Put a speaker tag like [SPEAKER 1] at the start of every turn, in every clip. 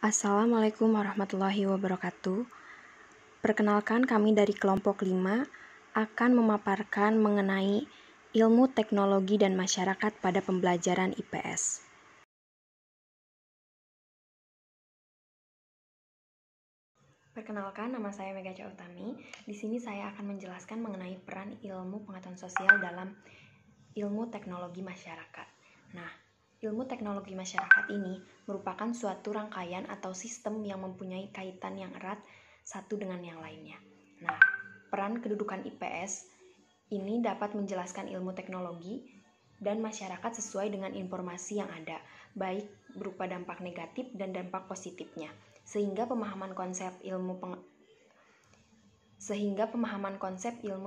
[SPEAKER 1] Assalamualaikum warahmatullahi wabarakatuh. Perkenalkan, kami dari kelompok 5 akan memaparkan mengenai ilmu teknologi dan masyarakat pada pembelajaran IPS. Perkenalkan, nama saya Mega Utami. Di sini saya akan menjelaskan mengenai peran ilmu pengetahuan sosial dalam ilmu teknologi masyarakat. Nah, ilmu teknologi masyarakat ini merupakan suatu rangkaian atau sistem yang mempunyai kaitan yang erat satu dengan yang lainnya. Nah, peran kedudukan IPS ini dapat menjelaskan ilmu teknologi dan masyarakat sesuai dengan informasi yang ada, baik berupa dampak negatif dan dampak positifnya, sehingga pemahaman konsep ilmu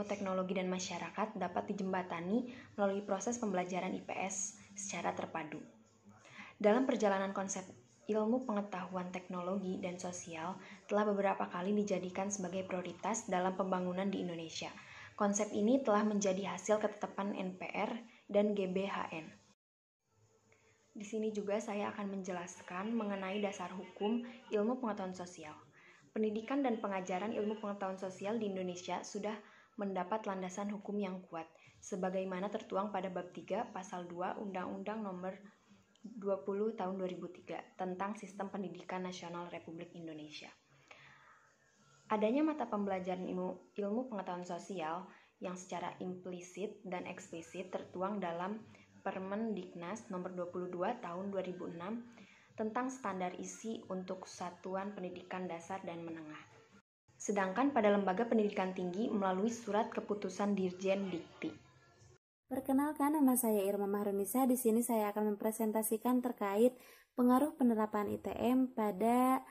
[SPEAKER 1] teknologi dan masyarakat dapat dijembatani melalui proses pembelajaran IPS secara terpadu. Dalam perjalanan konsep ilmu pengetahuan teknologi dan sosial telah beberapa kali dijadikan sebagai prioritas dalam pembangunan di Indonesia. Konsep ini telah menjadi hasil ketetapan NPR dan GBHN. Di sini juga saya akan menjelaskan mengenai dasar hukum ilmu pengetahuan sosial. Pendidikan dan pengajaran ilmu pengetahuan sosial di Indonesia sudah mendapat landasan hukum yang kuat, sebagaimana tertuang pada bab 3 pasal 2 Undang-Undang Nomor 20 Tahun 2003 tentang Sistem Pendidikan Nasional Republik Indonesia. Adanya mata pembelajaran ilmu pengetahuan sosial yang secara implisit dan eksplisit tertuang dalam Permendiknas Nomor 22 Tahun 2006 tentang standar isi untuk satuan pendidikan dasar dan menengah. Sedangkan pada lembaga pendidikan tinggi melalui surat keputusan Dirjen Dikti.
[SPEAKER 2] Perkenalkan, nama saya Irma Mahrunisa. Di sini saya akan mempresentasikan terkait pengaruh penerapan ITM pada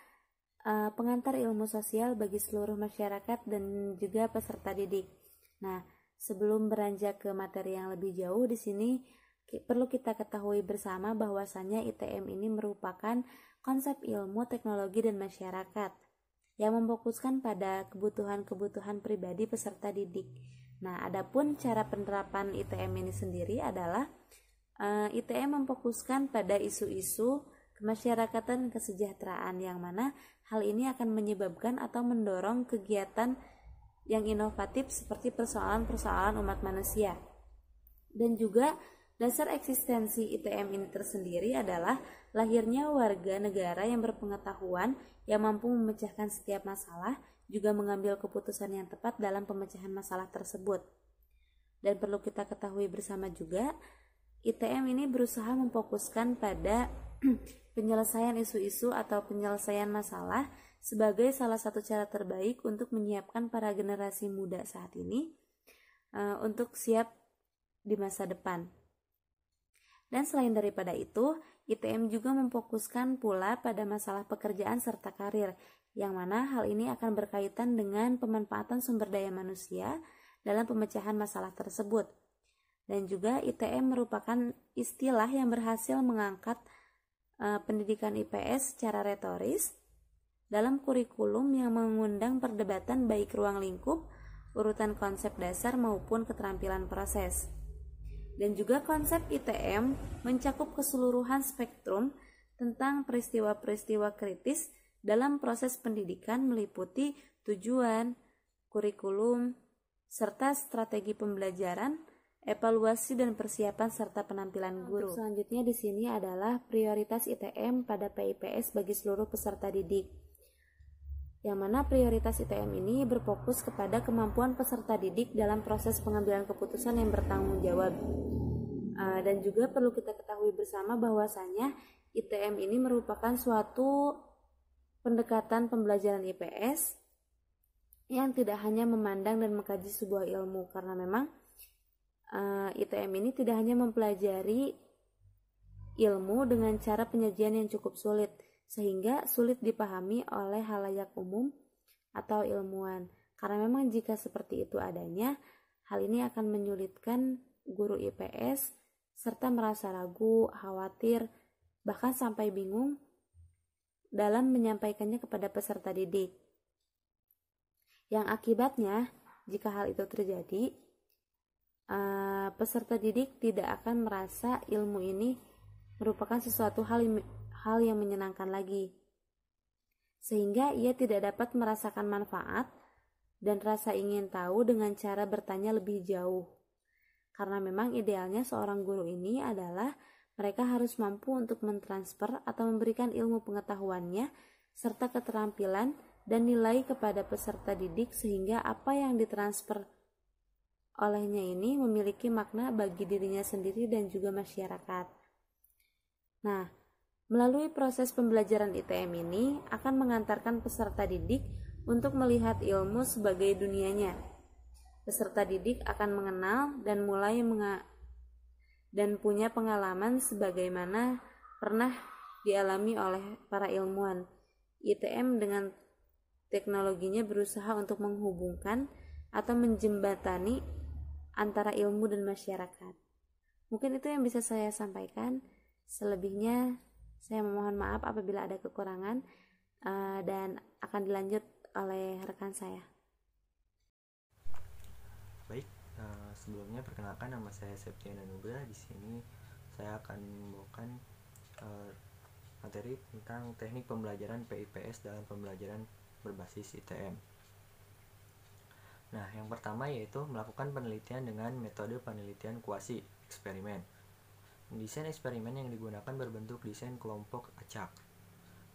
[SPEAKER 2] pengantar ilmu sosial bagi seluruh masyarakat dan juga peserta didik. Nah, sebelum beranjak ke materi yang lebih jauh, di sini perlu kita ketahui bersama bahwasannya ITM ini merupakan konsep ilmu teknologi dan masyarakat yang memfokuskan pada kebutuhan-kebutuhan pribadi peserta didik. Nah, adapun cara penerapan ITM ini sendiri adalah ITM memfokuskan pada isu-isu kemasyarakatan dan kesejahteraan, yang mana hal ini akan menyebabkan atau mendorong kegiatan yang inovatif seperti persoalan-persoalan umat manusia. Dan juga dasar eksistensi ITM ini tersendiri adalah lahirnya warga negara yang berpengetahuan, yang mampu memecahkan setiap masalah, juga mengambil keputusan yang tepat dalam pemecahan masalah tersebut. Dan perlu kita ketahui bersama juga, ITM ini berusaha memfokuskan pada penyelesaian isu-isu atau penyelesaian masalah sebagai salah satu cara terbaik untuk menyiapkan para generasi muda saat ini untuk siap di masa depan. Dan selain daripada itu, ITM juga memfokuskan pula pada masalah pekerjaan serta karir, yang mana hal ini akan berkaitan dengan pemanfaatan sumber daya manusia dalam pemecahan masalah tersebut. Dan juga ITM merupakan istilah yang berhasil mengangkat pendidikan IPS secara retoris dalam kurikulum yang mengundang perdebatan baik ruang lingkup, urutan konsep dasar maupun keterampilan proses. Dan juga konsep ITM mencakup keseluruhan spektrum tentang peristiwa-peristiwa kritis dalam proses pendidikan, meliputi tujuan, kurikulum, serta strategi pembelajaran, evaluasi dan persiapan serta penampilan guru. Selanjutnya di sini adalah prioritas ITM pada PIPS bagi seluruh peserta didik. Yang mana prioritas ITM ini berfokus kepada kemampuan peserta didik dalam proses pengambilan keputusan yang bertanggung jawab. Dan juga perlu kita ketahui bersama bahwasanya ITM ini merupakan suatu pendekatan pembelajaran IPS yang tidak hanya memandang dan mengkaji sebuah ilmu, karena memang ITM ini tidak hanya mempelajari ilmu dengan cara penyajian yang cukup sulit, sehingga sulit dipahami oleh halayak umum atau ilmuwan. Karena memang jika seperti itu adanya, hal ini akan menyulitkan guru IPS serta merasa ragu, khawatir, bahkan sampai bingung dalam menyampaikannya kepada peserta didik. Yang akibatnya, jika hal itu terjadi, peserta didik tidak akan merasa ilmu ini merupakan sesuatu hal yang menyenangkan lagi. sehingga ia tidak dapat merasakan manfaat dan rasa ingin tahu dengan cara bertanya lebih jauh. Karena memang idealnya seorang guru ini adalah mereka harus mampu untuk mentransfer atau memberikan ilmu pengetahuannya serta keterampilan dan nilai kepada peserta didik sehingga apa yang ditransfer olehnya ini memiliki makna bagi dirinya sendiri dan juga masyarakat. Nah, melalui proses pembelajaran ITM ini akan mengantarkan peserta didik untuk melihat ilmu sebagai dunianya. Peserta didik akan mengenal dan mulai dan punya pengalaman sebagaimana pernah dialami oleh para ilmuwan. ITM dengan teknologinya berusaha untuk menghubungkan atau menjembatani antara ilmu dan masyarakat. Mungkin itu yang bisa saya sampaikan. Selebihnya saya memohon maaf apabila ada kekurangan dan akan dilanjut oleh rekan saya.
[SPEAKER 3] Baik, sebelumnya perkenalkan nama saya Septiana Nugra. Di sini saya akan membawakan materi tentang teknik pembelajaran PIPS dalam pembelajaran berbasis ITM. Nah, yang pertama yaitu melakukan penelitian dengan metode penelitian kuasi eksperimen. Desain eksperimen yang digunakan berbentuk desain kelompok acak,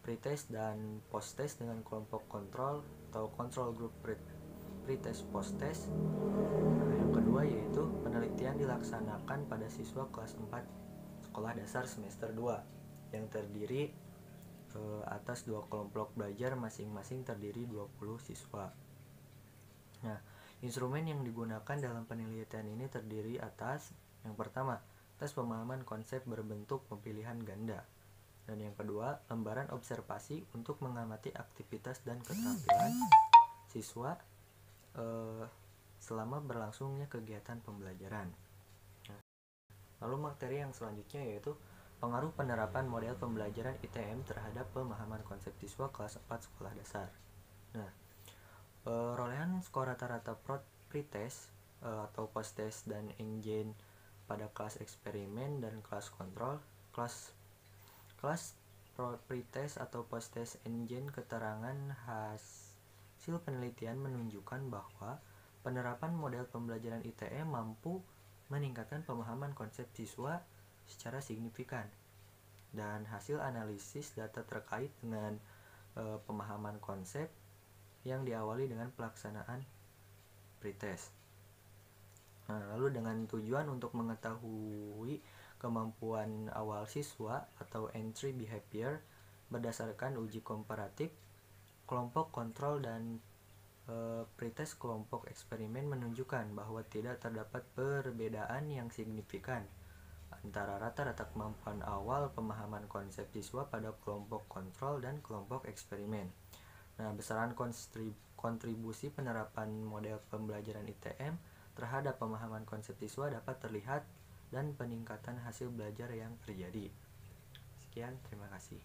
[SPEAKER 3] pretest dan posttest dengan kelompok kontrol atau control group pretest posttest. Nah, yang kedua yaitu penelitian dilaksanakan pada siswa kelas 4 sekolah dasar semester 2 yang terdiri atas 2 kelompok belajar masing-masing terdiri 20 siswa. Nah, instrumen yang digunakan dalam penelitian ini terdiri atas yang pertama, tes pemahaman konsep berbentuk pemilihan ganda. Dan yang kedua, lembaran observasi untuk mengamati aktivitas dan keterampilan siswa selama berlangsungnya kegiatan pembelajaran. Nah, lalu materi yang selanjutnya yaitu pengaruh penerapan model pembelajaran ITM terhadap pemahaman konsep siswa kelas 4 sekolah dasar. Nah, perolehan skor rata-rata pretest atau posttest dan engine pada kelas eksperimen dan kelas kontrol. Kelas pretest atau posttest engine keterangan hasil penelitian menunjukkan bahwa penerapan model pembelajaran ITM mampu meningkatkan pemahaman konsep siswa secara signifikan, dan hasil analisis data terkait dengan pemahaman konsep yang diawali dengan pelaksanaan pretest. Nah, lalu dengan tujuan untuk mengetahui kemampuan awal siswa atau entry behavior berdasarkan uji komparatif, kelompok kontrol dan pretest kelompok eksperimen menunjukkan bahwa tidak terdapat perbedaan yang signifikan antara rata-rata kemampuan awal pemahaman konsep siswa pada kelompok kontrol dan kelompok eksperimen. Nah, besaran kontribusi penerapan model pembelajaran ITM terhadap pemahaman konsep siswa dapat terlihat dan peningkatan hasil belajar yang terjadi. Sekian, terima kasih.